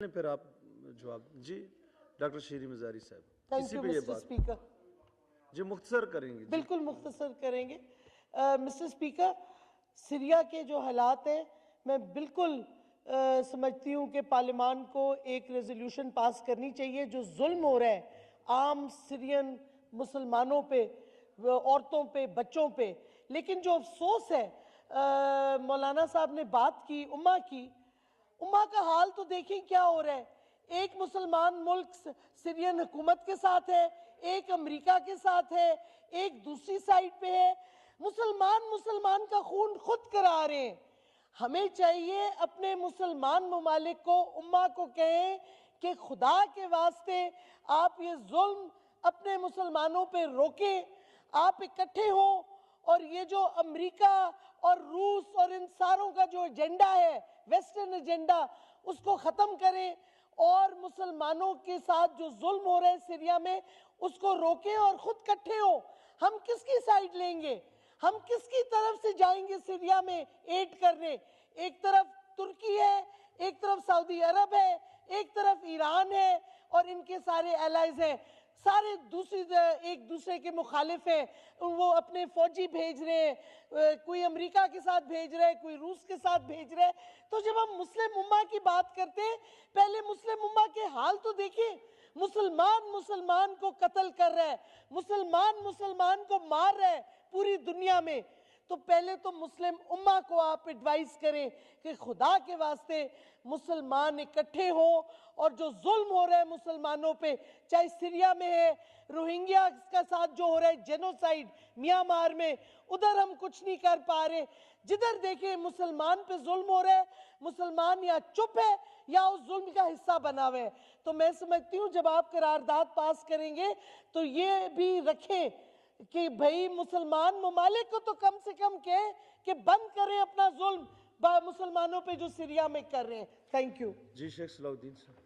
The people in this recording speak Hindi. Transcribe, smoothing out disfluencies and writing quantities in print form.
फिर आप जवाब जी। डॉक्टर शीरी मजारी साहब, थैंक यू मिस्टर स्पीकर। जी मुख्तसर करेंगे। बिल्कुल मुख्तसर करेंगे। मिस्टर स्पीकर, सीरिया के जो हालात हैं, मैं बिल्कुल समझती हूँ कि पार्लियामान को एक रेजोल्यूशन पास करनी चाहिए। जो जुल्म हो रहा है आम सीरियन मुसलमानों पे, औरतों पे, बच्चों पे, लेकिन जो अफसोस है, मौलाना साहब ने बात की उम्मा की, उम्मा का हाल तो देखें क्या हो रहा है। एक मुसलमान मुल्क सीरियन हुकूमत के साथ है, एक अमेरिका के साथ है, एक दूसरी साइड पे है। मुसलमान का खून खुद करा रहे हैं। हमें चाहिए अपने मुसलमान ममालिक को, उम्मा को कहें कि खुदा के वास्ते आप ये जुल्म अपने मुसलमानों पे रोकें, आप इकट्ठे हो और ये जो अमेरिका और रूस और इन सारों का जो एजेंडा है, वेस्टर्न एजेंडा, उसको ख़त्म करें और मुसलमानों के साथ जो जुल्म हो रहा है सीरिया में उसको रोकें और खुद इकट्ठे हो। हम किसकी साइड लेंगे? हम किसकी तरफ से जाएंगे सीरिया में एड करने? एक तरफ तुर्की है, एक तरफ सऊदी अरब है, एक तरफ ईरान है और इनके सारे एलाइज हैं। सारे एक दूसरे के मुखालिफ हैं। वो अपने फौजी भेज रहे हैं, कोई अमेरिका के साथ भेज रहे हैं, कोई रूस के साथ भेज रहे हैं। तो जब हम मुस्लिम उम्मा की बात करते हैं, पहले मुस्लिम उम्मा के हाल तो देखिए। मुसलमान को कत्ल कर रहा है, मुसलमान को मार रहा है पूरी दुनिया में। तो पहले तो मुस्लिम उम्मा को आप एडवाइस करें कि खुदा के वास्ते मुसलमान इकट्ठे हो और जो जुल्म हो रहा है मुसलमानों पे, चाहे सीरिया में है, रोहिंग्या का साथ जो हो रहा है जेनोसाइड म्यांमार में, उधर हम कुछ नहीं कर पा रहे। जिधर देखें मुसलमान पे जुल्म हो रहा है, मुसलमान या चुप है या उस जुल्म का हिस्सा बना हुआ है। तो मैं समझती हूँ जब आप करारदाद पास करेंगे तो ये भी रखें कि भाई मुसलमान ममालिक को तो कम से कम कहे कि बंद करें अपना जुल्म मुसलमानों पे जो सीरिया में कर रहे हैं। थैंक यू जी। शेख सलाउद्दीन साहब।